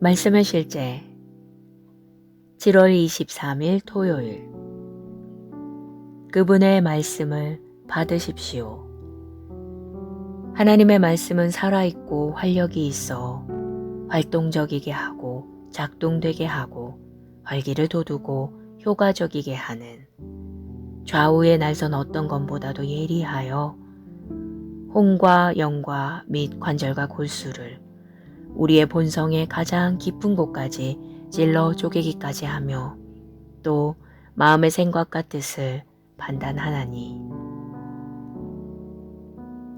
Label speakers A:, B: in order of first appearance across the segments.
A: 말씀의 실제 7월 23일 토요일. 그분의 말씀을 받으십시오. 하나님의 말씀은 살아있고 활력이 있어 활동적이게 하고 작동되게 하고 활기를 돋우고 효과적이게 하는, 좌우의 날선 어떤 것보다도 예리하여 혼과 영과 및 관절과 골수를 우리의 본성의 가장 깊은 곳까지 찔러 쪼개기까지 하며 또 마음의 생각과 뜻을 판단하나니.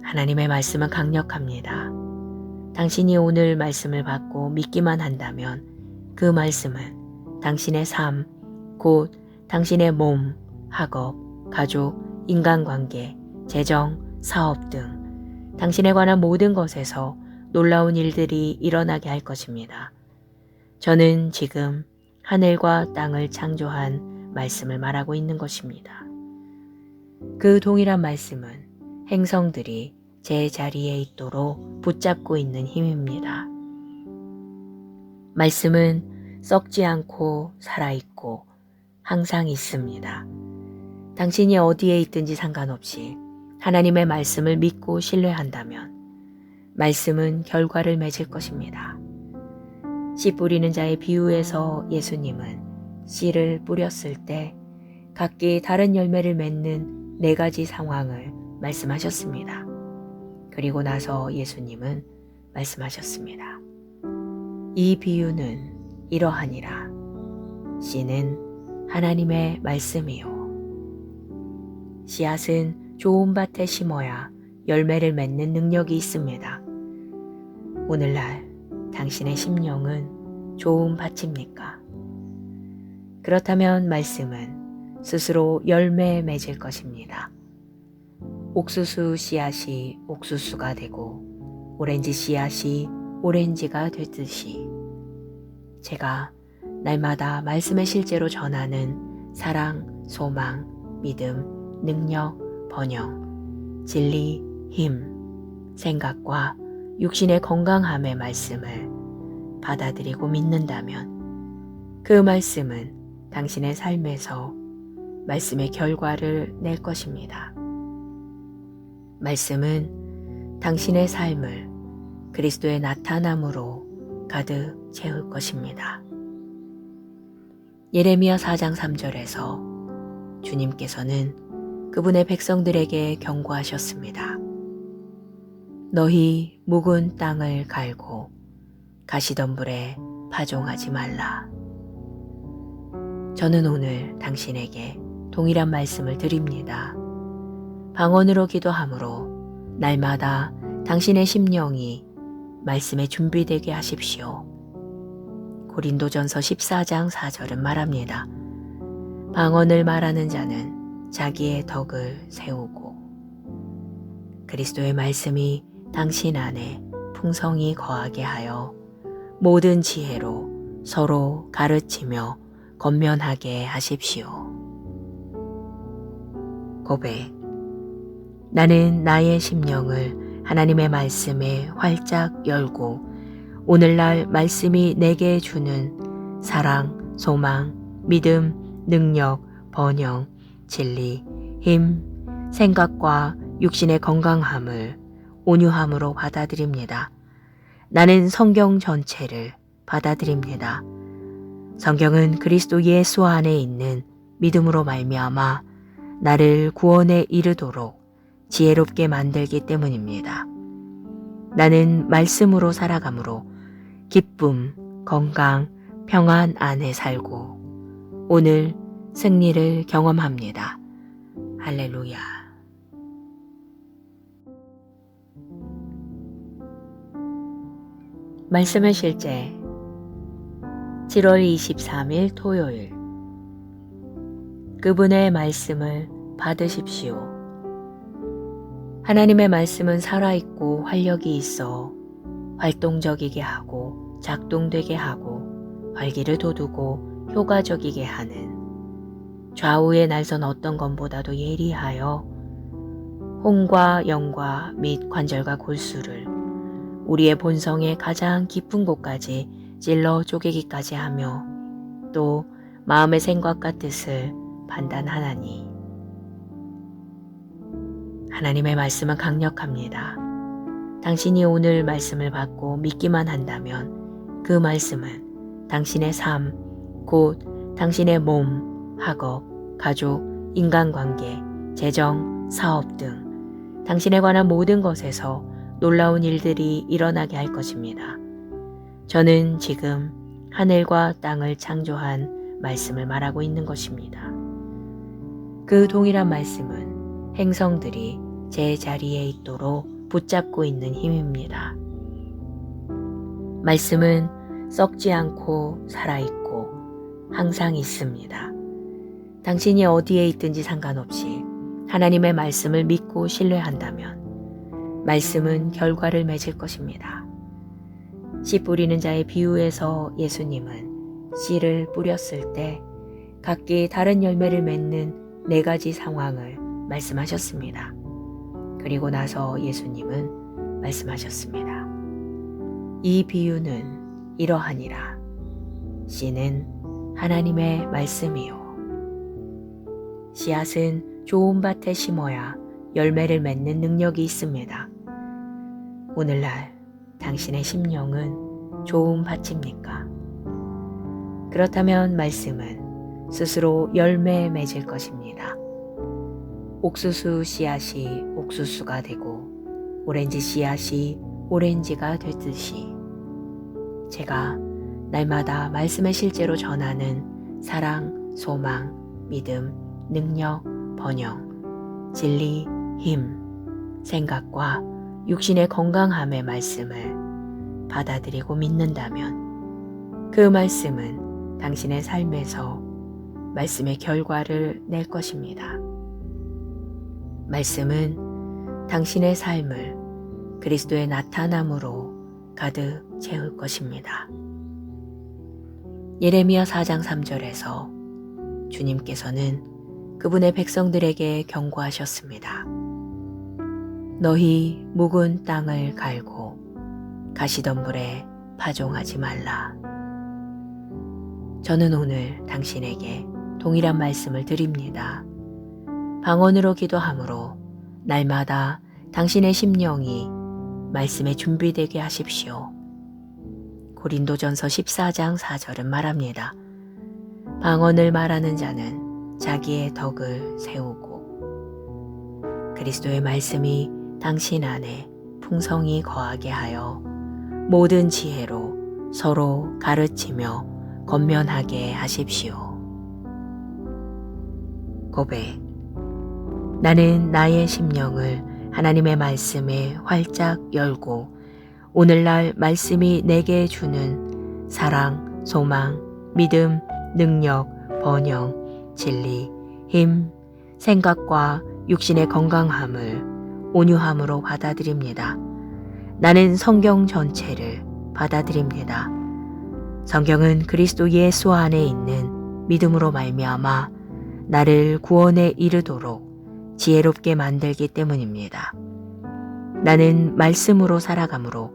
A: 하나님의 말씀은 강력합니다. 당신이 오늘 말씀을 받고 믿기만 한다면 그 말씀은 당신의 삶, 곧 당신의 몸, 학업, 가족, 인간관계, 재정, 사업 등 당신에 관한 모든 것에서 놀라운 일들이 일어나게 할 것입니다. 저는 지금 하늘과 땅을 창조한 말씀을 말하고 있는 것입니다. 그 동일한 말씀은 행성들이 제 자리에 있도록 붙잡고 있는 힘입니다. 말씀은 썩지 않고 살아있고 항상 있습니다. 당신이 어디에 있든지 상관없이 하나님의 말씀을 믿고 신뢰한다면 말씀은 결과를 맺을 것입니다. 씨 뿌리는 자의 비유에서 예수님은 씨를 뿌렸을 때 각기 다른 열매를 맺는 4가지 상황을 말씀하셨습니다. 그리고 나서 예수님은 말씀하셨습니다. 이 비유는 이러하니라. 씨는 하나님의 말씀이요. 씨앗은 좋은 밭에 심어야 열매를 맺는 능력이 있습니다. 오늘날 당신의 심령은 좋은 밭입니까? 그렇다면 말씀은 스스로 열매 맺을 것입니다. 옥수수 씨앗이 옥수수가 되고 오렌지 씨앗이 오렌지가 되듯이 제가 날마다 말씀의 실제로 전하는 사랑, 소망, 믿음, 능력, 번영, 진리, 힘, 생각과 육신의 건강함의 말씀을 받아들이고 믿는다면 그 말씀은 당신의 삶에서 말씀의 결과를 낼 것입니다. 말씀은 당신의 삶을 그리스도의 나타남으로 가득 채울 것입니다. 예레미야 4장 3절에서 주님께서는 그분의 백성들에게 경고하셨습니다. 너희 묵은 땅을 갈고 가시덤불에 파종하지 말라. 저는 오늘 당신에게 동일한 말씀을 드립니다. 방언으로 기도함으로 날마다 당신의 심령이 말씀에 준비되게 하십시오. 고린도전서 14장 4절은 말합니다. 방언을 말하는 자는 자기의 덕을 세우고. 그리스도의 말씀이 당신 안에 풍성히 거하게 하여 모든 지혜로 서로 가르치며 권면하게 하십시오. 고백. 나는 나의 심령을 하나님의 말씀에 활짝 열고 오늘날 말씀이 내게 주는 사랑, 소망, 믿음, 능력, 번영, 진리, 힘, 생각과 육신의 건강함을 온유함으로 받아들입니다. 나는 성경 전체를 받아들입니다. 성경은 그리스도 예수 안에 있는 믿음으로 말미암아 나를 구원에 이르도록 지혜롭게 만들기 때문입니다. 나는 말씀으로 살아가므로 기쁨, 건강, 평안 안에 살고 오늘 승리를 경험합니다. 할렐루야. 말씀의 실제 7월 23일 토요일. 그분의 말씀을 받으십시오. 하나님의 말씀은 살아있고 활력이 있어 활동적이게 하고 작동되게 하고 활기를 돋우고 효과적이게 하는, 좌우의 날선 어떤 것보다도 예리하여 혼과 영과 및 관절과 골수를 우리의 본성의 가장 깊은 곳까지 찔러 쪼개기까지 하며 또 마음의 생각과 뜻을 판단하나니. 하나님의 말씀은 강력합니다. 당신이 오늘 말씀을 받고 믿기만 한다면 그 말씀은 당신의 삶, 곧 당신의 몸, 학업, 가족, 인간관계, 재정, 사업 등 당신에 관한 모든 것에서 놀라운 일들이 일어나게 할 것입니다. 저는 지금 하늘과 땅을 창조한 말씀을 말하고 있는 것입니다. 그 동일한 말씀은 행성들이 제 자리에 있도록 붙잡고 있는 힘입니다. 말씀은 썩지 않고 살아있고 항상 있습니다. 당신이 어디에 있든지 상관없이 하나님의 말씀을 믿고 신뢰한다면 말씀은 결과를 맺을 것입니다. 씨 뿌리는 자의 비유에서 예수님은 씨를 뿌렸을 때 각기 다른 열매를 맺는 4가지 상황을 말씀하셨습니다. 그리고 나서 예수님은 말씀하셨습니다. 이 비유는 이러하니라. 씨는 하나님의 말씀이요. 씨앗은 좋은 밭에 심어야 열매를 맺는 능력이 있습니다. 오늘날 당신의 심령은 좋은 밭입니까? 그렇다면 말씀은 스스로 열매 맺을 것입니다. 옥수수 씨앗이 옥수수가 되고 오렌지 씨앗이 오렌지가 되듯이 제가 날마다 말씀을 실제로 전하는 사랑, 소망, 믿음, 능력, 번영, 진리, 힘, 생각과 육신의 건강함의 말씀을 받아들이고 믿는다면 그 말씀은 당신의 삶에서 말씀의 결과를 낼 것입니다. 말씀은 당신의 삶을 그리스도의 나타남으로 가득 채울 것입니다. 예레미야 4장 3절에서 주님께서는 그분의 백성들에게 경고하셨습니다. 너희 묵은 땅을 갈고 가시덤불에 파종하지 말라. 저는 오늘 당신에게 동일한 말씀을 드립니다. 방언으로 기도함으로 날마다 당신의 심령이 말씀에 준비되게 하십시오. 고린도전서 14장 4절은 말합니다. 방언을 말하는 자는 자기의 덕을 세우고 그리스도의 말씀이 당신 안에 풍성히 거하게 하여 모든 지혜로 서로 가르치며 권면하게 하십시오. 고백. 나는 나의 심령을 하나님의 말씀에 활짝 열고 오늘날 말씀이 내게 주는 사랑, 소망, 믿음, 능력, 번영, 진리, 힘, 생각과 육신의 건강함을 온유함으로 받아들입니다. 나는 성경 전체를 받아들입니다. 성경은 그리스도 예수 안에 있는 믿음으로 말미암아 나를 구원에 이르도록 지혜롭게 만들기 때문입니다. 나는 말씀으로 살아가므로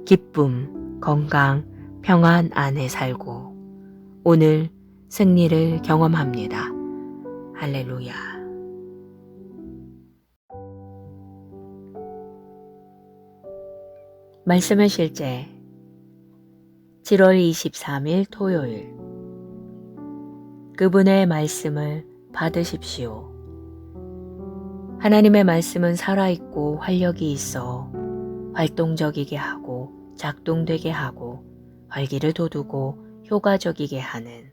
A: 기쁨, 건강, 평안 안에 살고 오늘 승리를 경험합니다. 할렐루야. 말씀의 실제 7월 23일 토요일 그분의 말씀을 받으십시오. 하나님의 말씀은 살아있고 활력이 있어 활동적이게 하고 작동되게 하고 활기를 돋우고 효과적이게 하는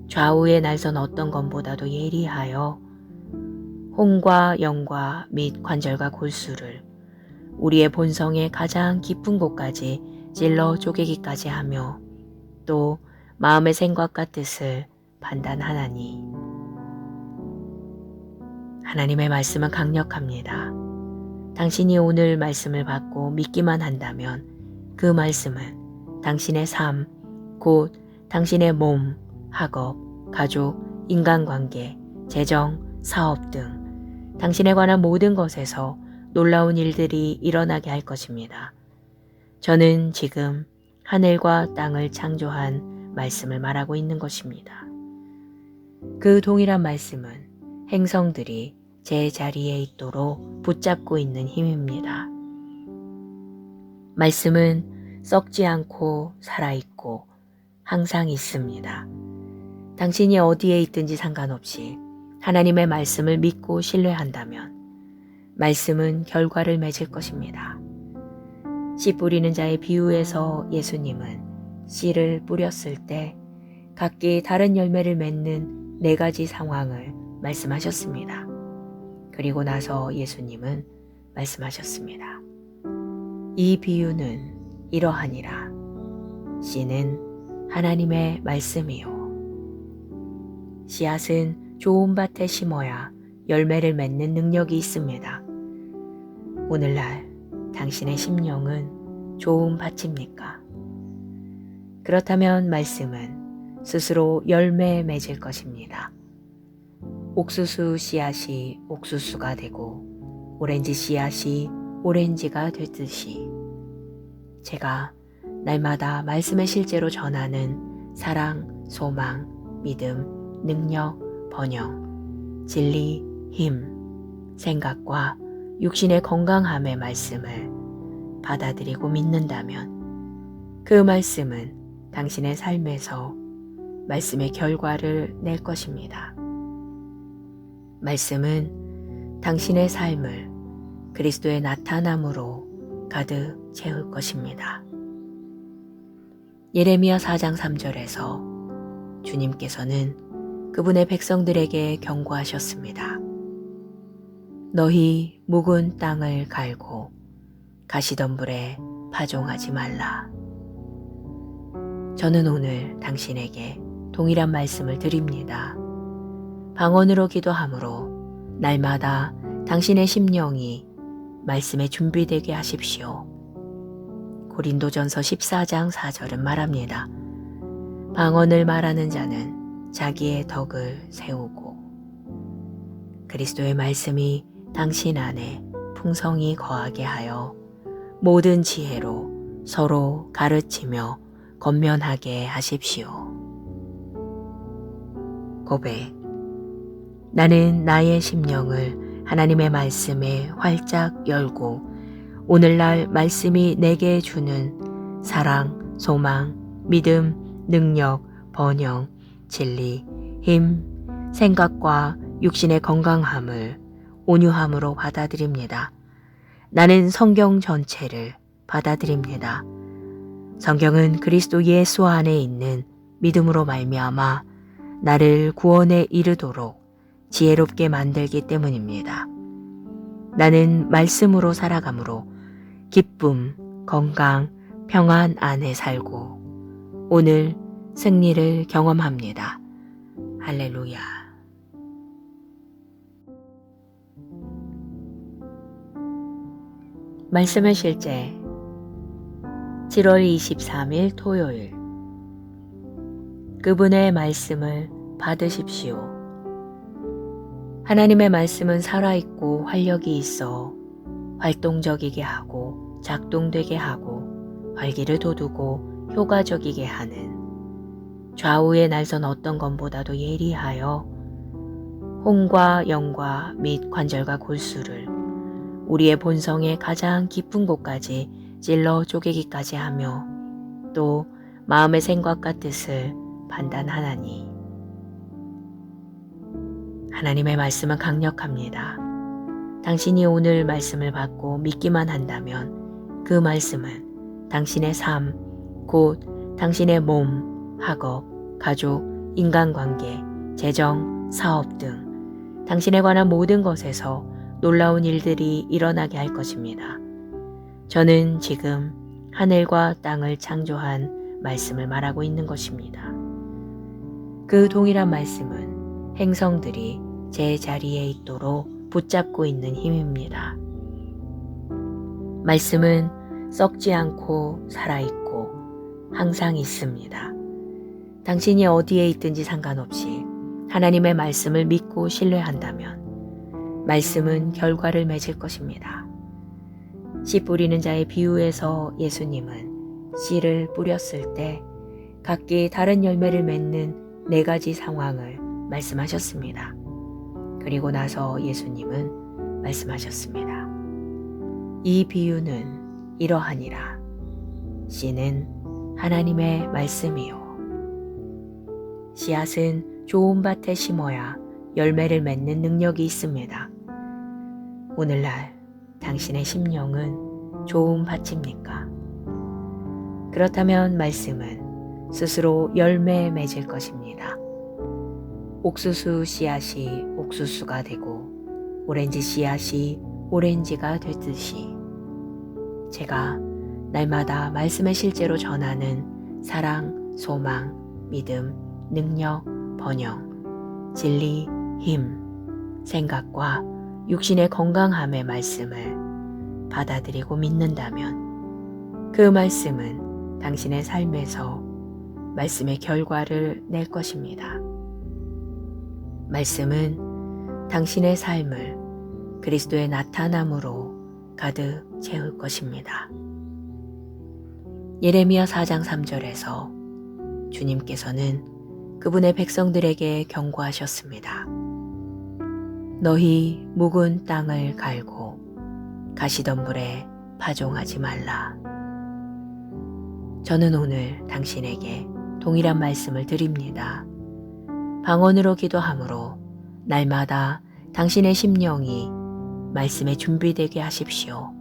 A: 좌우의 날선 어떤 것보다도 예리하여 혼과 영과 및 관절과 골수를 우리의 본성의 가장 깊은 곳까지 찔러 쪼개기까지 하며 또 마음의 생각과 뜻을 판단하나니. 하나님의 말씀은 강력합니다. 당신이 오늘 말씀을 받고 믿기만 한다면 그 말씀은 당신의 삶, 곧 당신의 몸, 학업, 가족, 인간관계, 재정, 사업 등 당신에 관한 모든 것에서 놀라운 일들이 일어나게 할 것입니다. 저는 지금 하늘과 땅을 창조한 말씀을 말하고 있는 것입니다. 그 동일한 말씀은 행성들이 제 자리에 있도록 붙잡고 있는 힘입니다. 말씀은 썩지 않고 살아있고 항상 있습니다. 당신이 어디에 있든지 상관없이 하나님의 말씀을 믿고 신뢰한다면 말씀은 결과를 맺을 것입니다. 씨 뿌리는 자의 비유에서 예수님은 씨를 뿌렸을 때 각기 다른 열매를 맺는 4가지 상황을 말씀하셨습니다. 그리고 나서 예수님은 말씀하셨습니다. 이 비유는 이러하니라. 씨는 하나님의 말씀이요. 씨앗은 좋은 밭에 심어야 열매를 맺는 능력이 있습니다. 오늘날 당신의 심령은 좋은 밭입니까? 그렇다면 말씀은 스스로 열매 맺을 것입니다. 옥수수 씨앗이 옥수수가 되고 오렌지 씨앗이 오렌지가 되듯이 제가 날마다 말씀을 실제로 전하는 사랑, 소망, 믿음, 능력, 번영, 진리, 힘, 생각과 육신의 건강함의 말씀을 받아들이고 믿는다면 그 말씀은 당신의 삶에서 말씀의 결과를 낼 것입니다. 말씀은 당신의 삶을 그리스도의 나타남으로 가득 채울 것입니다. 예레미야 4장 3절에서 주님께서는 그분의 백성들에게 경고하셨습니다. 너희 묵은 땅을 갈고 가시덤불에 파종하지 말라. 저는 오늘 당신에게 동일한 말씀을 드립니다. 방언으로 기도함으로 날마다 당신의 심령이 말씀에 준비되게 하십시오. 고린도전서 14장 4절은 말합니다. 방언을 말하는 자는 자기의 덕을 세우고 그리스도의 말씀이 당신 안에 풍성히 거하게 하여 모든 지혜로 서로 가르치며 권면하게 하십시오. 고백. 나는 나의 심령을 하나님의 말씀에 활짝 열고 오늘날 말씀이 내게 주는 사랑, 소망, 믿음, 능력, 번영, 진리, 힘, 생각과 육신의 건강함을 온유함으로 받아들입니다. 나는 성경 전체를 받아들입니다. 성경은 그리스도 예수 안에 있는 믿음으로 말미암아 나를 구원에 이르도록 지혜롭게 만들기 때문입니다. 나는 말씀으로 살아가므로 기쁨, 건강, 평안 안에 살고 오늘 승리를 경험합니다. 할렐루야. 말씀의 실제 7월 23일 토요일 그분의 말씀을 받으십시오. 하나님의 말씀은 살아있고 활력이 있어 활동적이게 하고 작동되게 하고 활기를 돋우고 효과적이게 하는 좌우에 날선 어떤 것보다도 예리하여 혼과 영과 및 관절과 골수를 우리의 본성의 가장 깊은 곳까지 찔러 쪼개기까지 하며 또 마음의 생각과 뜻을 판단하나니 하나님의 말씀은 강력합니다. 당신이 오늘 말씀을 받고 믿기만 한다면 그 말씀은 당신의 삶, 곧 당신의 몸, 학업, 가족, 인간관계, 재정, 사업 등 당신에 관한 모든 것에서 놀라운 일들이 일어나게 할 것입니다. 저는 지금 하늘과 땅을 창조한 말씀을 말하고 있는 것입니다. 그 동일한 말씀은 행성들이 제 자리에 있도록 붙잡고 있는 힘입니다. 말씀은 썩지 않고 살아있고 항상 있습니다. 당신이 어디에 있든지 상관없이 하나님의 말씀을 믿고 신뢰한다면 말씀은 결과를 맺을 것입니다. 씨 뿌리는 자의 비유에서 예수님은 씨를 뿌렸을 때 각기 다른 열매를 맺는 4가지 상황을 말씀하셨습니다. 그리고 나서 예수님은 말씀하셨습니다. 이 비유는 이러하니라. 씨는 하나님의 말씀이요. 씨앗은 좋은 밭에 심어야 열매를 맺는 능력이 있습니다. 오늘날 당신의 심령은 좋은 밭입니까? 그렇다면 말씀은 스스로 열매 맺을 것입니다. 옥수수 씨앗이 옥수수가 되고 오렌지 씨앗이 오렌지가 되듯이 제가 날마다 말씀을 실제로 전하는 사랑, 소망, 믿음, 능력, 번영, 진리, 힘, 생각과 육신의 건강함의 말씀을 받아들이고 믿는다면 그 말씀은 당신의 삶에서 말씀의 결과를 낼 것입니다. 말씀은 당신의 삶을 그리스도의 나타남으로 가득 채울 것입니다. 예레미야 4장 3절에서 주님께서는 그분의 백성들에게 경고하셨습니다. 너희 묵은 땅을 갈고 가시덤불에 파종하지 말라. 저는 오늘 당신에게 동일한 말씀을 드립니다. 방언으로 기도함으로 날마다 당신의 심령이 말씀에 준비되게 하십시오.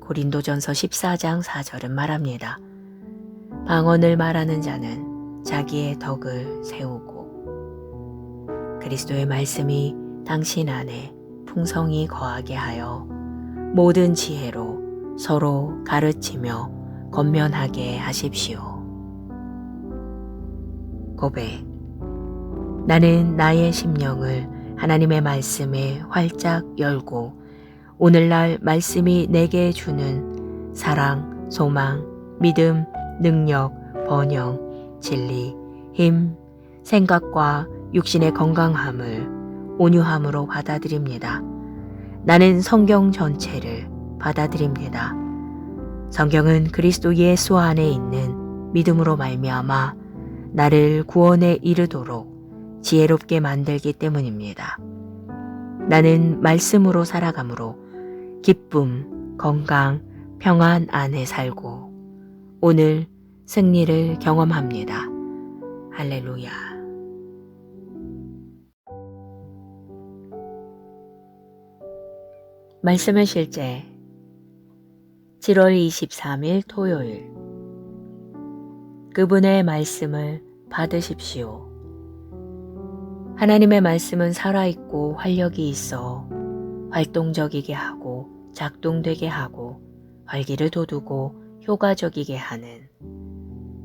A: 고린도전서 14장 4절은 말합니다. 방언을 말하는 자는 자기의 덕을 세우고 그리스도의 말씀이 당신 안에 풍성히 거하게 하여 모든 지혜로 서로 가르치며 권면하게 하십시오. 고백. 나는 나의 심령을 하나님의 말씀에 활짝 열고 오늘날 말씀이 내게 주는 사랑, 소망, 믿음, 능력, 번영, 진리, 힘, 생각과 육신의 건강함을 온유함으로 받아들입니다. 나는 성경 전체를 받아들입니다. 성경은 그리스도 예수 안에 있는 믿음으로 말미암아 나를 구원에 이르도록 지혜롭게 만들기 때문입니다. 나는 말씀으로 살아가므로 기쁨, 건강, 평안 안에 살고 오늘 승리를 경험합니다. 할렐루야. 말씀의 실제 7월 23일 토요일 그분의 말씀을 받으십시오. 하나님의 말씀은 살아있고 활력이 있어 활동적이게 하고 작동되게 하고 활기를 돋우고 효과적이게 하는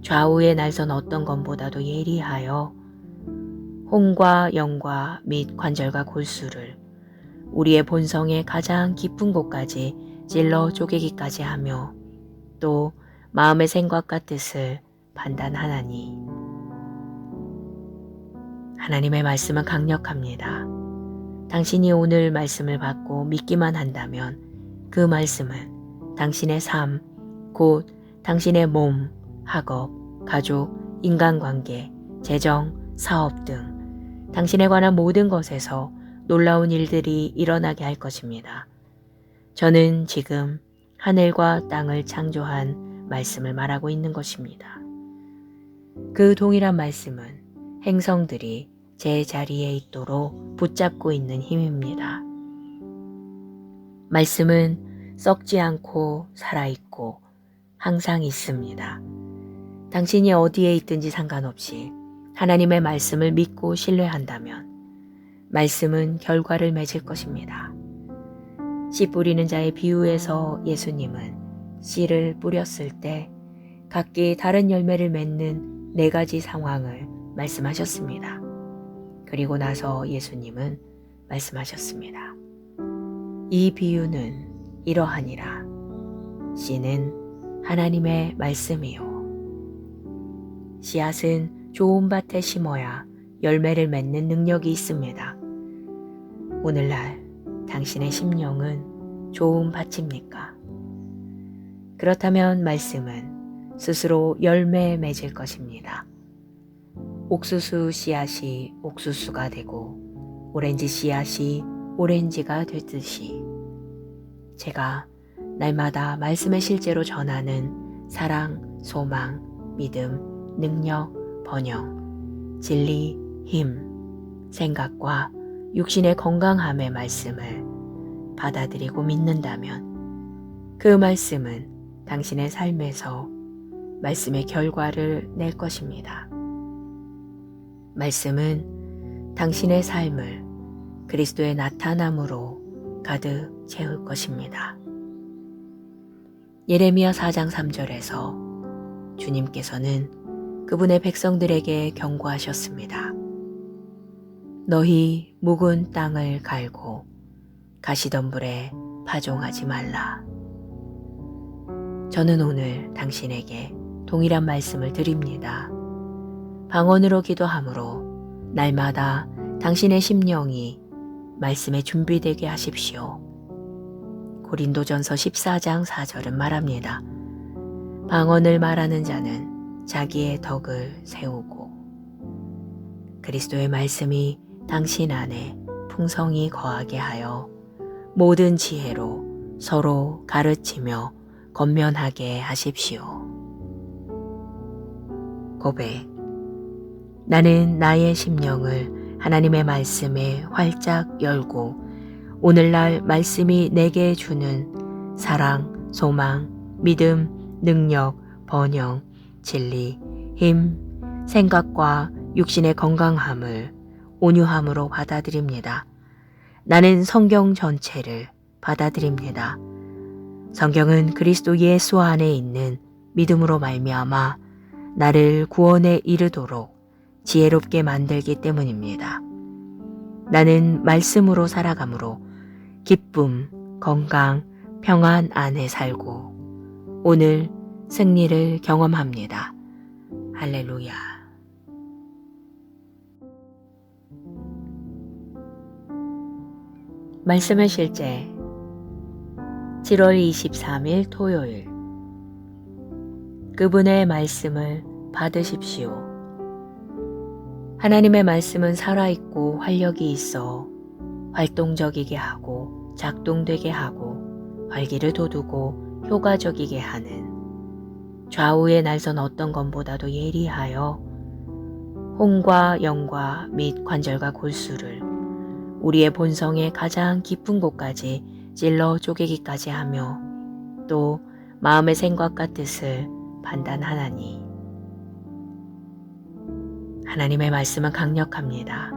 A: 좌우의 날선 어떤 것보다도 예리하여 혼과 영과 및 관절과 골수를 우리의 본성의 가장 깊은 곳까지 찔러 쪼개기까지 하며 또 마음의 생각과 뜻을 판단하나니 하나님의 말씀은 강력합니다. 당신이 오늘 말씀을 받고 믿기만 한다면 그 말씀은 당신의 삶, 곧 당신의 몸, 학업, 가족, 인간관계, 재정, 사업 등 당신에 관한 모든 것에서 놀라운 일들이 일어나게 할 것입니다. 저는 지금 하늘과 땅을 창조한 말씀을 말하고 있는 것입니다. 그 동일한 말씀은 행성들이 제 자리에 있도록 붙잡고 있는 힘입니다. 말씀은 썩지 않고 살아있고 항상 있습니다. 당신이 어디에 있든지 상관없이 하나님의 말씀을 믿고 신뢰한다면 말씀은 결과를 맺을 것입니다. 씨 뿌리는 자의 비유에서 예수님은 씨를 뿌렸을 때 각기 다른 열매를 맺는 4가지 상황을 말씀하셨습니다. 그리고 나서 예수님은 말씀하셨습니다. 이 비유는 이러하니라. 씨는 하나님의 말씀이요. 씨앗은 좋은 밭에 심어야 열매를 맺는 능력이 있습니다. 오늘날 당신의 심령은 좋은 밭입니까? 그렇다면 말씀은 스스로 열매 맺을 것입니다. 옥수수 씨앗이 옥수수가 되고 오렌지 씨앗이 오렌지가 되듯이 제가 날마다 말씀을 실제로 전하는 사랑, 소망, 믿음, 능력, 번영, 진리, 힘, 생각과 육신의 건강함의 말씀을 받아들이고 믿는다면 그 말씀은 당신의 삶에서 말씀의 결과를 낼 것입니다. 말씀은 당신의 삶을 그리스도의 나타남으로 가득 채울 것입니다. 예레미야 4장 3절에서 주님께서는 그분의 백성들에게 경고하셨습니다. 너희 묵은 땅을 갈고 가시덤불에 파종하지 말라. 저는 오늘 당신에게 동일한 말씀을 드립니다. 방언으로 기도함으로 날마다 당신의 심령이 말씀에 준비되게 하십시오. 고린도전서 14장 4절은 말합니다. 방언을 말하는 자는 자기의 덕을 세우고 그리스도의 말씀이 당신 안에 풍성히 거하게 하여 모든 지혜로 서로 가르치며 권면하게 하십시오. 고백. 나는 나의 심령을 하나님의 말씀에 활짝 열고 오늘날 말씀이 내게 주는 사랑, 소망, 믿음, 능력, 번영, 진리, 힘, 생각과 육신의 건강함을 온유함으로 받아들입니다. 나는 성경 전체를 받아들입니다. 성경은 그리스도 예수 안에 있는 믿음으로 말미암아 나를 구원에 이르도록 지혜롭게 만들기 때문입니다. 나는 말씀으로 살아가므로 기쁨, 건강, 평안 안에 살고 오늘 승리를 경험합니다. 할렐루야. 말씀의 실제 7월 23일 토요일 그분의 말씀을 받으십시오. 하나님의 말씀은 살아있고 활력이 있어 활동적이게 하고 작동되게 하고 활기를 돋우고 효과적이게 하는 좌우의 날선 어떤 것보다도 예리하여 혼과 영과 및 관절과 골수를 우리의 본성의 가장 깊은 곳까지 찔러 쪼개기까지 하며 또 마음의 생각과 뜻을 판단하나니 하나님의 말씀은 강력합니다.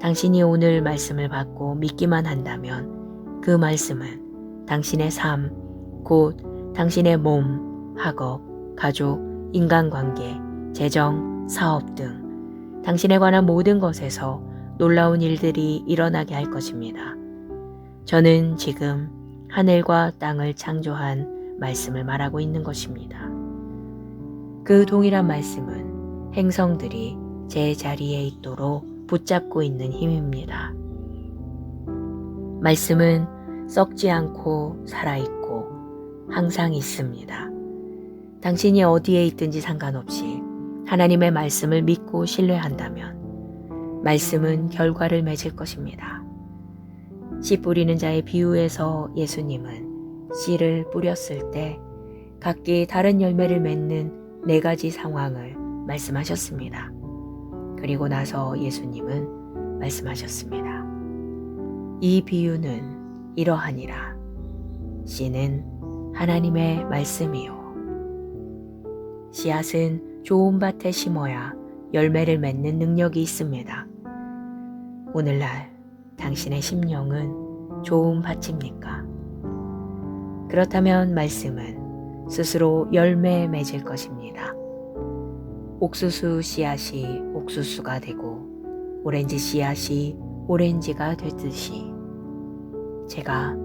A: 당신이 오늘 말씀을 받고 믿기만 한다면 그 말씀은 당신의 삶, 곧 당신의 몸, 학업, 가족, 인간관계, 재정, 사업 등 당신에 관한 모든 것에서 놀라운 일들이 일어나게 할 것입니다. 저는 지금 하늘과 땅을 창조한 말씀을 말하고 있는 것입니다. 그 동일한 말씀은 행성들이 제 자리에 있도록 붙잡고 있는 힘입니다. 말씀은 썩지 않고 살아있고 항상 있습니다. 당신이 어디에 있든지 상관없이 하나님의 말씀을 믿고 신뢰한다면 말씀은 결과를 맺을 것입니다. 씨 뿌리는 자의 비유에서 예수님은 씨를 뿌렸을 때 각기 다른 열매를 맺는 4가지 상황을 말씀하셨습니다. 그리고 나서 예수님은 말씀하셨습니다. 이 비유는 이러하니라. 씨는 하나님의 말씀이요. 씨앗은 좋은 밭에 심어야 열매를 맺는 능력이 있습니다. 오늘날 당신의 심령은 좋은 밭입니까? 그렇다면 말씀은 스스로 열매 맺을 것입니다. 옥수수 씨앗이 옥수수가 되고 오렌지 씨앗이 오렌지가 되듯이 제가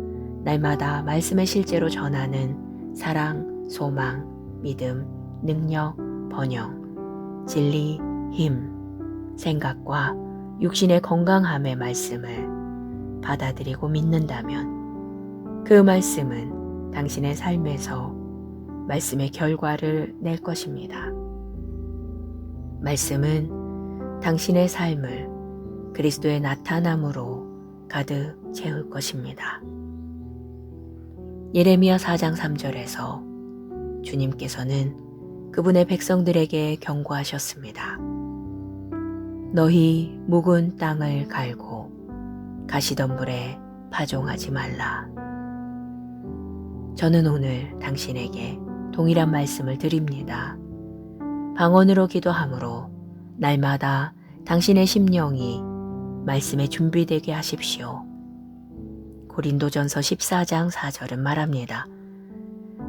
A: 날마다 말씀을 실제로 전하는 사랑, 소망, 믿음, 능력, 번영, 진리, 힘, 생각과 육신의 건강함의 말씀을 받아들이고 믿는다면 그 말씀은 당신의 삶에서 말씀의 결과를 낼 것입니다. 말씀은 당신의 삶을 그리스도의 나타남으로 가득 채울 것입니다. 예레미야 4장 3절에서 주님께서는 그분의 백성들에게 경고하셨습니다. 너희 묵은 땅을 갈고 가시덤불에 파종하지 말라. 저는 오늘 당신에게 동일한 말씀을 드립니다. 방언으로 기도함으로 날마다 당신의 심령이 말씀에 준비되게 하십시오. 고린도전서 14장 4절은 말합니다.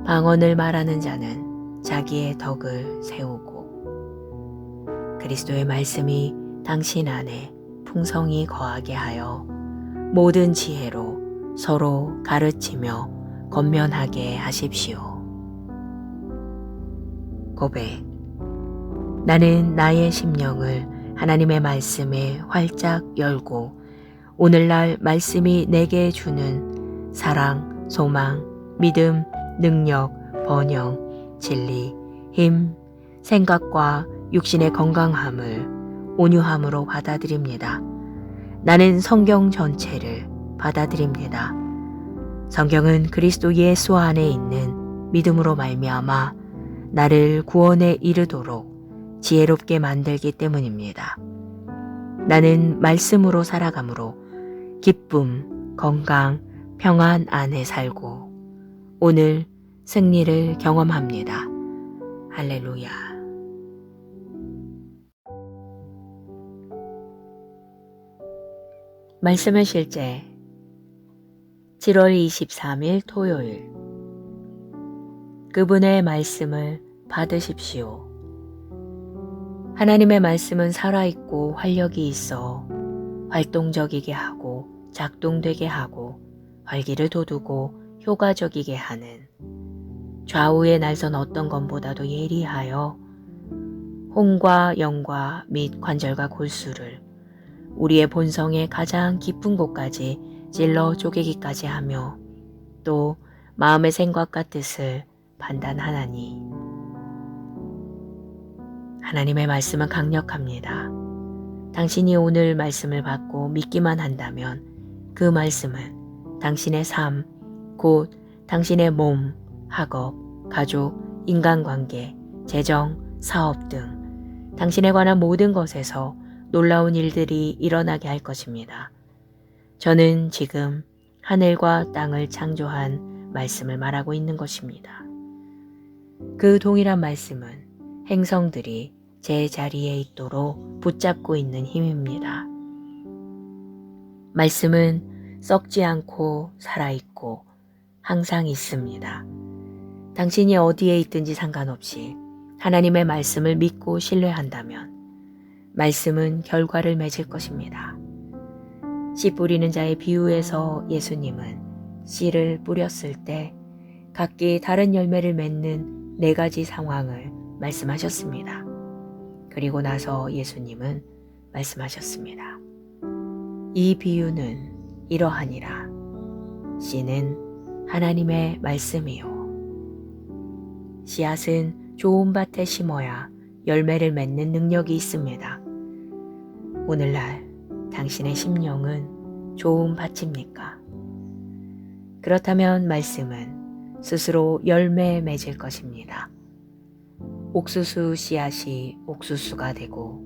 A: 방언을 말하는 자는 자기의 덕을 세우고 그리스도의 말씀이 당신 안에 풍성히 거하게 하여 모든 지혜로 서로 가르치며 권면하게 하십시오. 고백. 나는 나의 심령을 하나님의 말씀에 활짝 열고 오늘날 말씀이 내게 주는 사랑, 소망, 믿음, 능력, 번영, 진리, 힘, 생각과 육신의 건강함을 온유함으로 받아들입니다. 나는 성경 전체를 받아들입니다. 성경은 그리스도 예수 안에 있는 믿음으로 말미암아 나를 구원에 이르도록 지혜롭게 만들기 때문입니다. 나는 말씀으로 살아가므로 기쁨, 건강, 평안 안에 살고 오늘 승리를 경험합니다. 할렐루야. 말씀의 실제 7월 23일 토요일 그분의 말씀을 받으십시오. 하나님의 말씀은 살아있고 활력이 있어 활동적이게 하고 작동되게 하고 활기를 돋우고 효과적이게 하는 좌우의 날선 어떤 것보다도 예리하여 혼과 영과 및 관절과 골수를 우리의 본성의 가장 깊은 곳까지 찔러 쪼개기까지 하며 또 마음의 생각과 뜻을 판단하나니 하나님의 말씀은 강력합니다. 당신이 오늘 말씀을 받고 믿기만 한다면 그 말씀은 당신의 삶, 곧 당신의 몸, 학업, 가족, 인간관계, 재정, 사업 등 당신에 관한 모든 것에서 놀라운 일들이 일어나게 할 것입니다. 저는 지금 하늘과 땅을 창조한 말씀을 말하고 있는 것입니다. 그 동일한 말씀은 행성들이 제 자리에 있도록 붙잡고 있는 힘입니다. 말씀은 썩지 않고 살아있고 항상 있습니다. 당신이 어디에 있든지 상관없이 하나님의 말씀을 믿고 신뢰한다면 말씀은 결과를 맺을 것입니다. 씨 뿌리는 자의 비유에서 예수님은 씨를 뿌렸을 때 각기 다른 열매를 맺는 4가지 상황을 말씀하셨습니다. 그리고 나서 예수님은 말씀하셨습니다. 이 비유는 이러하니라. 씨는 하나님의 말씀이요. 씨앗은 좋은 밭에 심어야 열매를 맺는 능력이 있습니다. 오늘날 당신의 심령은 좋은 밭입니까? 그렇다면 말씀은 스스로 열매 맺을 것입니다. 옥수수 씨앗이 옥수수가 되고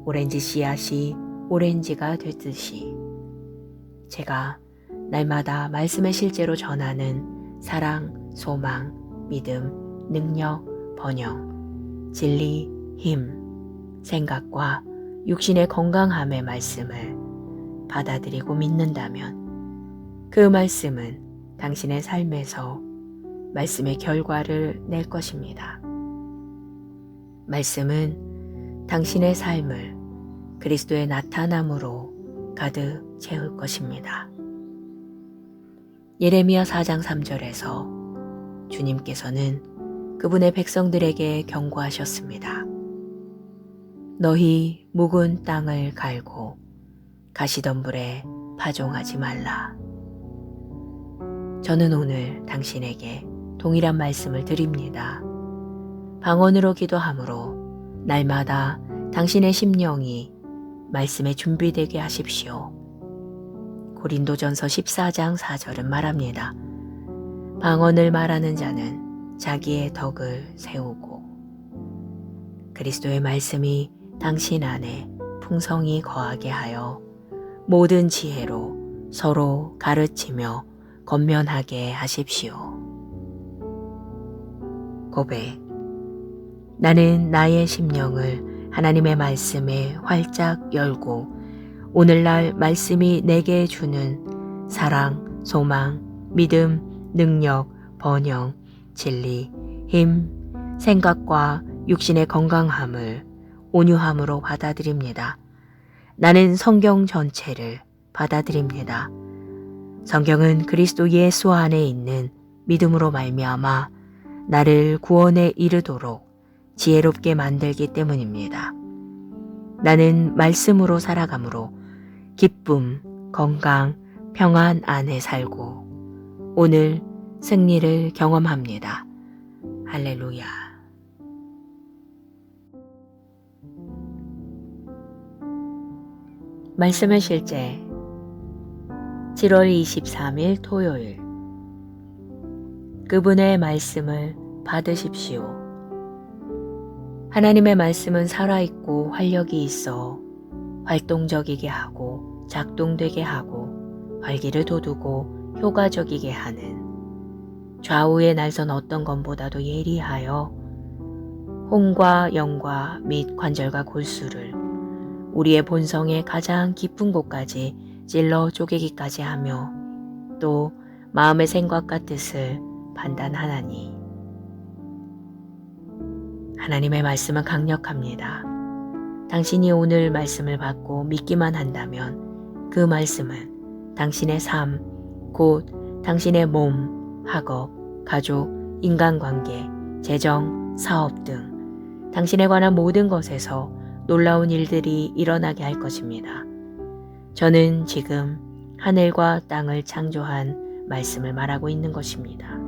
A: 오렌지 씨앗이 오렌지가 되듯이 제가 날마다 말씀의 실제로 전하는 사랑, 소망, 믿음, 능력, 번영, 진리, 힘, 생각과 육신의 건강함의 말씀을 받아들이고 믿는다면 그 말씀은 당신의 삶에서 말씀의 결과를 낼 것입니다. 말씀은 당신의 삶을 그리스도의 나타남으로 가득 채울 것입니다. 예레미야 4장 3절에서 주님께서는 그분의 백성들에게 경고하셨습니다. 너희 묵은 땅을 갈고 가시덤불에 파종하지 말라. 저는 오늘 당신에게 동일한 말씀을 드립니다. 방언으로 기도함으로 날마다 당신의 심령이 말씀에 준비되게 하십시오. 고린도전서 14장 4절은 말합니다. 방언을 말하는 자는 자기의 덕을 세우고 그리스도의 말씀이 당신 안에 풍성히 거하게 하여 모든 지혜로 서로 가르치며 권면하게 하십시오. 고백. 나는 나의 심령을 하나님의 말씀에 활짝 열고 오늘날 말씀이 내게 주는 사랑, 소망, 믿음, 능력, 번영, 진리, 힘, 생각과 육신의 건강함을 온유함으로 받아들입니다. 나는 성경 전체를 받아들입니다. 성경은 그리스도 예수 안에 있는 믿음으로 말미암아 나를 구원에 이르도록 지혜롭게 만들기 때문입니다. 나는 말씀으로 살아가므로 기쁨, 건강, 평안 안에 살고 오늘 승리를 경험합니다. 할렐루야. 말씀의 실제 7월 23일 토요일 그분의 말씀을 받으십시오. 하나님의 말씀은 살아있고 활력이 있어 활동적이게 하고 작동되게 하고 활기를 돋우고 효과적이게 하는 좌우의 날선 어떤 것보다도 예리하여 혼과 영과 및 관절과 골수를 우리의 본성의 가장 깊은 곳까지 찔러 쪼개기까지 하며 또 마음의 생각과 뜻을 판단하나니 하나님의 말씀은 강력합니다. 당신이 오늘 말씀을 받고 믿기만 한다면 그 말씀은 당신의 삶, 곧 당신의 몸, 학업, 가족, 인간관계, 재정, 사업 등 당신에 관한 모든 것에서 놀라운 일들이 일어나게 할 것입니다. 저는 지금 하늘과 땅을 창조한 말씀을 말하고 있는 것입니다.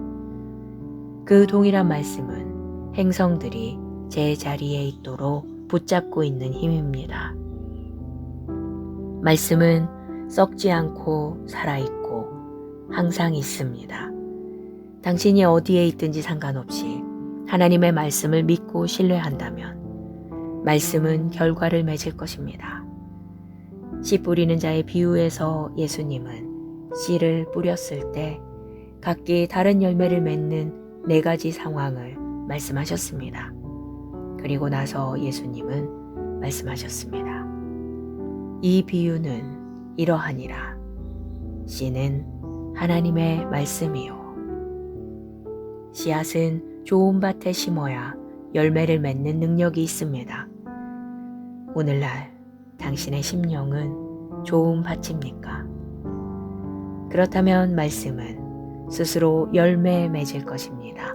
A: 그 동일한 말씀은 행성들이 제 자리에 있도록 붙잡고 있는 힘입니다. 말씀은 썩지 않고 살아있고 항상 있습니다. 당신이 어디에 있든지 상관없이 하나님의 말씀을 믿고 신뢰한다면 말씀은 결과를 맺을 것입니다. 씨 뿌리는 자의 비유에서 예수님은 씨를 뿌렸을 때 각기 다른 열매를 맺는 4가지 상황을 말씀하셨습니다. 그리고 나서 예수님은 말씀하셨습니다. 이 비유는 이러하니라. 씨는 하나님의 말씀이요. 씨앗은 좋은 밭에 심어야 열매를 맺는 능력이 있습니다. 오늘날 당신의 심령은 좋은 밭입니까? 그렇다면 말씀은 스스로 열매 맺을 것입니다.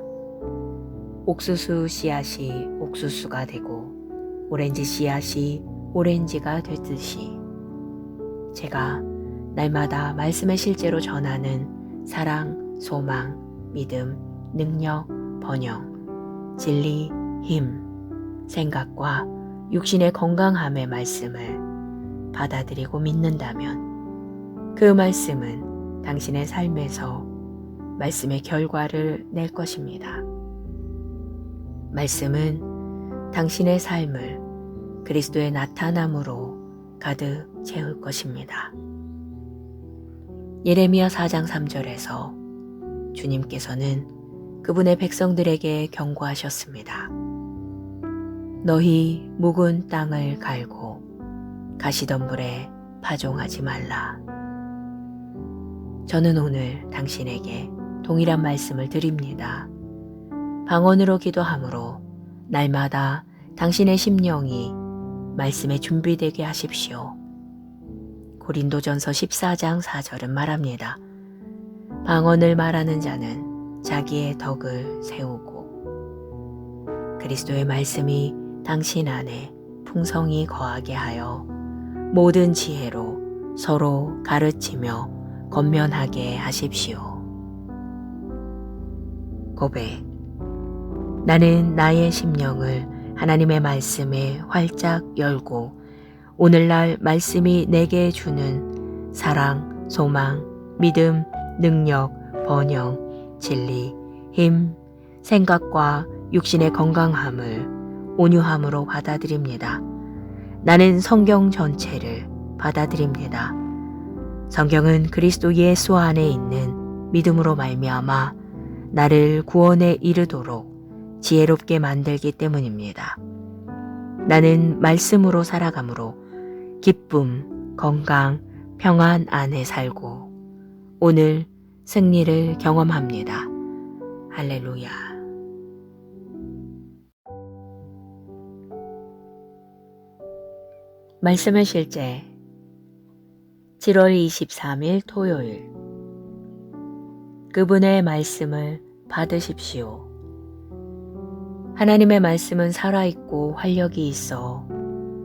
A: 옥수수 씨앗이 옥수수가 되고 오렌지 씨앗이 오렌지가 되듯이 제가 날마다 말씀의 실제로 전하는 사랑, 소망, 믿음, 능력, 번영, 진리, 힘, 생각과 육신의 건강함의 말씀을 받아들이고 믿는다면 그 말씀은 당신의 삶에서 말씀의 결과를 낼 것입니다. 말씀은 당신의 삶을 그리스도의 나타남으로 가득 채울 것입니다. 예레미야 4장 3절에서 주님께서는 그분의 백성들에게 경고하셨습니다. 너희 묵은 땅을 갈고 가시덤불에 파종하지 말라. 저는 오늘 당신에게 동일한 말씀을 드립니다. 방언으로 기도함으로 날마다 당신의 심령이 말씀에 준비되게 하십시오. 고린도전서 14장 4절은 말합니다. 방언을 말하는 자는 자기의 덕을 세우고 그리스도의 말씀이 당신 안에 풍성히 거하게 하여 모든 지혜로 서로 가르치며 권면하게 하십시오. 고백. 나는 나의 심령을 하나님의 말씀에 활짝 열고 오늘날 말씀이 내게 주는 사랑, 소망, 믿음, 능력, 번영, 진리, 힘, 생각과 육신의 건강함을 온유함으로 받아들입니다. 나는 성경 전체를 받아들입니다. 성경은 그리스도 예수 안에 있는 믿음으로 말미암아 나를 구원에 이르도록 지혜롭게 만들기 때문입니다. 나는 말씀으로 살아가므로 기쁨, 건강, 평안 안에 살고 오늘 승리를 경험합니다. 할렐루야. 말씀의 실제 7월 23일 토요일. 그분의 말씀을 받으십시오. 하나님의 말씀은 살아있고 활력이 있어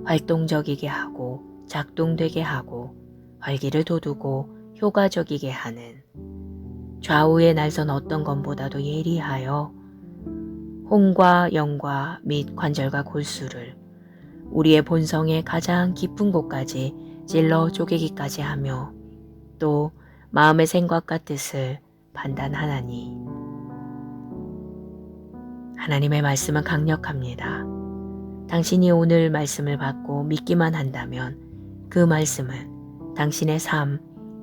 A: 활동적이게 하고 작동되게 하고 활기를 돋우고 효과적이게 하는 좌우의 날선 어떤 것보다도 예리하여 혼과 영과 및 관절과 골수를 우리의 본성의 가장 깊은 곳까지 찔러 쪼개기까지 하며 또 마음의 생각과 뜻을 판단하나니. 하나님의 말씀은 강력합니다. 당신이 오늘 말씀을 받고 믿기만 한다면 그 말씀은 당신의 삶,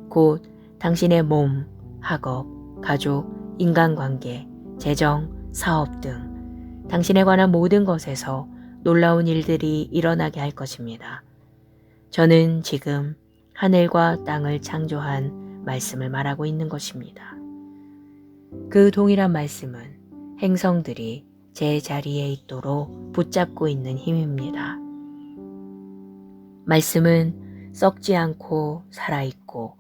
A: 곧 당신의 몸, 학업, 가족, 인간관계, 재정, 사업 등 당신에 관한 모든 것에서 놀라운 일들이 일어나게 할 것입니다. 저는 지금 하늘과 땅을 창조한 말씀을 말하고 있는 것입니다. 그 동일한 말씀은 행성들이 제 자리에 있도록 붙잡고 있는 힘입니다. 말씀은 썩지 않고 살아있고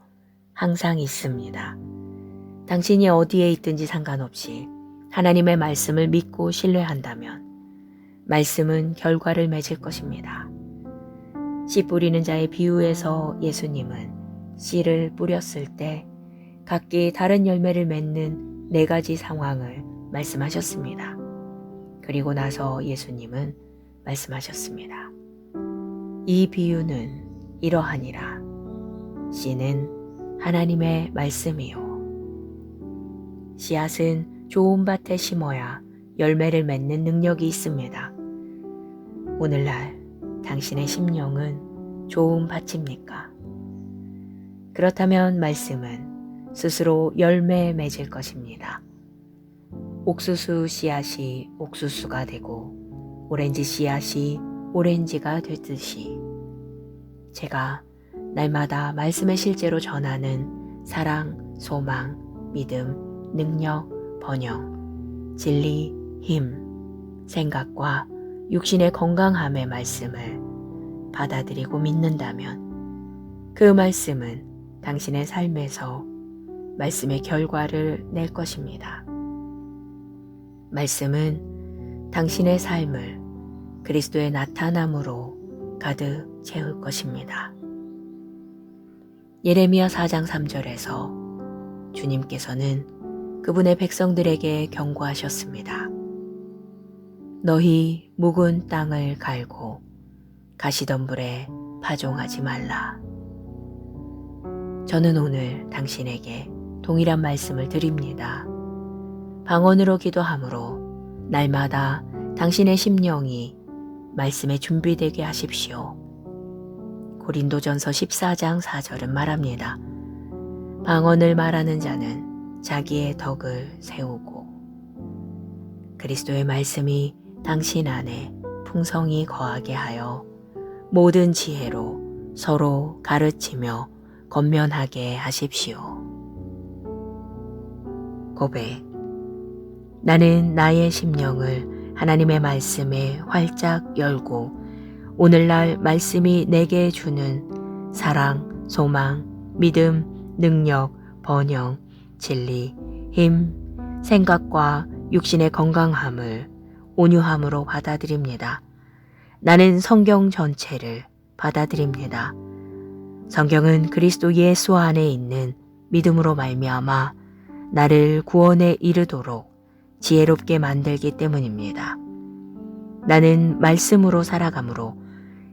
A: 항상 있습니다. 당신이 어디에 있든지 상관없이 하나님의 말씀을 믿고 신뢰한다면 말씀은 결과를 맺을 것입니다. 씨 뿌리는 자의 비유에서 예수님은 씨를 뿌렸을 때 각기 다른 열매를 맺는 4가지 상황을 말씀하셨습니다. 그리고 나서 예수님은 말씀하셨습니다. 이 비유는 이러하니라. 씨는 하나님의 말씀이요. 씨앗은 좋은 밭에 심어야 열매를 맺는 능력이 있습니다. 오늘날 당신의 심령은 좋은 밭입니까? 그렇다면 말씀은 스스로 열매 맺을 것입니다. 옥수수 씨앗이 옥수수가 되고 오렌지 씨앗이 오렌지가 되듯이 제가 날마다 말씀의 실제로 전하는 사랑, 소망, 믿음, 능력, 번영, 진리, 힘, 생각과 육신의 건강함의 말씀을 받아들이고 믿는다면 그 말씀은 당신의 삶에서 말씀의 결과를 낼 것입니다. 말씀은 당신의 삶을 그리스도의 나타남으로 가득 채울 것입니다. 예레미야 4장 3절에서 주님께서는 그분의 백성들에게 경고하셨습니다. 너희 묵은 땅을 갈고 가시덤불에 파종하지 말라. 저는 오늘 당신에게 동일한 말씀을 드립니다. 방언으로 기도함으로 날마다 당신의 심령이 말씀에 준비되게 하십시오. 고린도전서 14장 4절은 말합니다. 방언을 말하는 자는 자기의 덕을 세우고 그리스도의 말씀이 당신 안에 풍성히 거하게 하여 모든 지혜로 서로 가르치며 권면하게 하십시오. 고백. 나는 나의 심령을 하나님의 말씀에 활짝 열고 오늘날 말씀이 내게 주는 사랑, 소망, 믿음, 능력, 번영, 진리, 힘, 생각과 육신의 건강함을 온유함으로 받아들입니다. 나는 성경 전체를 받아들입니다. 성경은 그리스도 예수 안에 있는 믿음으로 말미암아 나를 구원에 이르도록 지혜롭게 만들기 때문입니다. 나는 말씀으로 살아가므로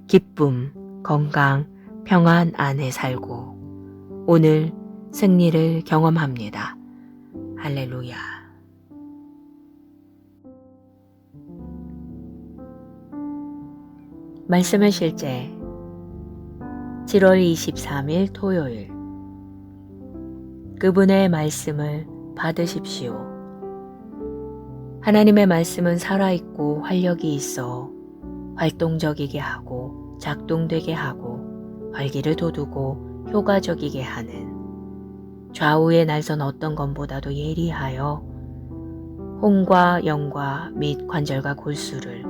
A: 기쁨, 건강, 평안 안에 살고 오늘 승리를 경험합니다. 할렐루야. 말씀의 실제 7월 23일 토요일 그분의 말씀을 받으십시오. 하나님의 말씀은 살아있고 활력이 있어 활동적이게 하고 작동되게 하고 활기를 돋우고 효과적이게 하는 좌우의 날선 어떤 것보다도 예리하여 혼과 영과 및 관절과 골수를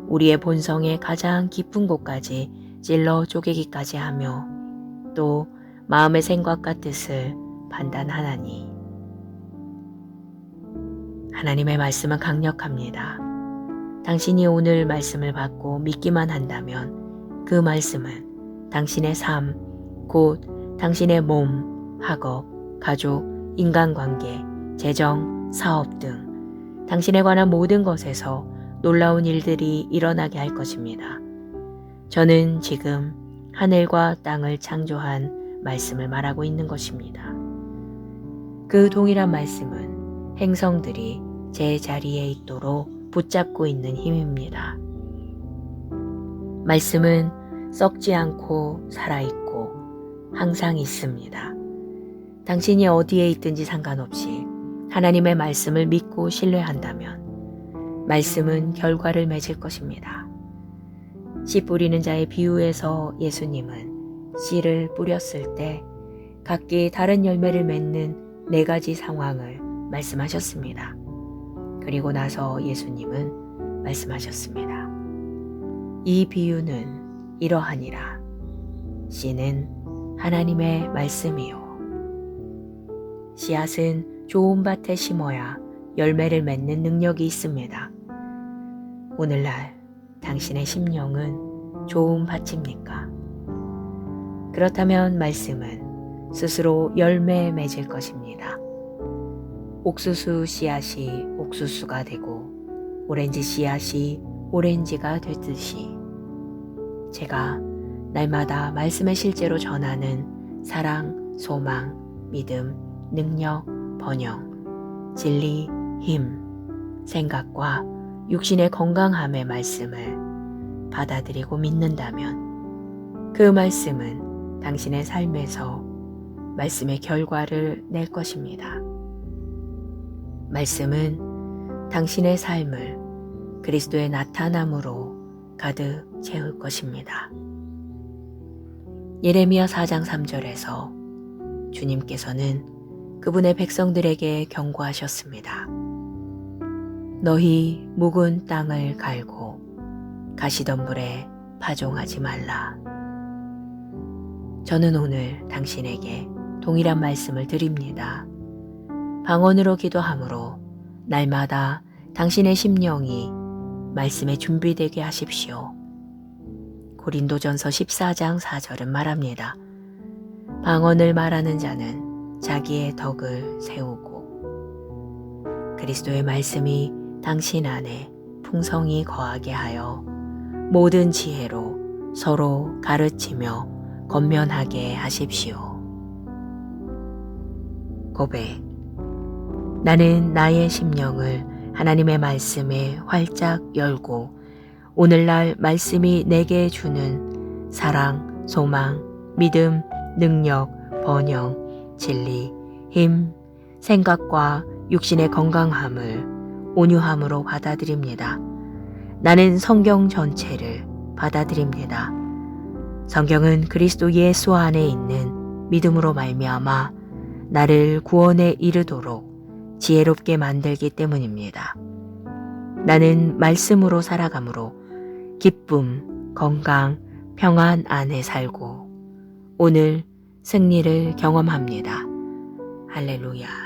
A: 우리의 본성의 가장 깊은 곳까지 찔러 쪼개기까지 하며 또 마음의 생각과 뜻을 판단하나니 하나님의 말씀은 강력합니다. 당신이 오늘 말씀을 받고 믿기만 한다면 그 말씀은 당신의 삶, 곧 당신의 몸, 학업, 가족, 인간관계, 재정, 사업 등 당신에 관한 모든 것에서 놀라운 일들이 일어나게 할 것입니다. 저는 지금 하늘과 땅을 창조한 말씀을 말하고 있는 것입니다. 그 동일한 말씀은 행성들이 제 자리에 있도록 붙잡고 있는 힘입니다. 말씀은 썩지 않고 살아있고 항상 있습니다. 당신이 어디에 있든지 상관없이 하나님의 말씀을 믿고 신뢰한다면 말씀은 결과를 맺을 것입니다. 씨 뿌리는 자의 비유에서 예수님은 씨를 뿌렸을 때 각기 다른 열매를 맺는 4가지 상황을 말씀하셨습니다. 그리고 나서 예수님은 말씀하셨습니다. 이 비유는 이러하니라. 씨는 하나님의 말씀이요. 씨앗은 좋은 밭에 심어야 열매를 맺는 능력이 있습니다. 오늘날 당신의 심령은 좋은 밭입니까? 그렇다면 말씀은 스스로 열매 맺을 것입니다. 옥수수 씨앗이 옥수수가 되고 오렌지 씨앗이 오렌지가 되듯이 제가 날마다 말씀을 실제로 전하는 사랑, 소망, 믿음, 능력, 번영, 진리, 힘, 생각과 육신의 건강함의 말씀을 받아들이고 믿는다면 그 말씀은 당신의 삶에서 말씀의 결과를 낼 것입니다. 말씀은 당신의 삶을 그리스도의 나타남으로 가득 채울 것입니다. 예레미야 4장 3절에서 주님께서는 그분의 백성들에게 경고하셨습니다. 너희 묵은 땅을 갈고 가시덤불에 파종하지 말라. 저는 오늘 당신에게 동일한 말씀을 드립니다. 방언으로 기도함으로 날마다 당신의 심령이 말씀에 준비되게 하십시오. 고린도전서 14장 4절은 말합니다. 방언을 말하는 자는 자기의 덕을 세우고 그리스도의 말씀이 당신 안에 풍성히 거하게 하여 모든 지혜로 서로 가르치며 권면하게 하십시오. 고백. 나는 나의 심령을 하나님의 말씀에 활짝 열고 오늘날 말씀이 내게 주는 사랑, 소망, 믿음, 능력, 번영, 진리, 힘, 생각과 육신의 건강함을 온유함으로 받아들입니다. 나는 성경 전체를 받아들입니다. 성경은 그리스도 예수 안에 있는 믿음으로 말미암아 나를 구원에 이르도록 지혜롭게 만들기 때문입니다. 나는 말씀으로 살아가므로 기쁨, 건강, 평안 안에 살고 오늘 승리를 경험합니다. 할렐루야.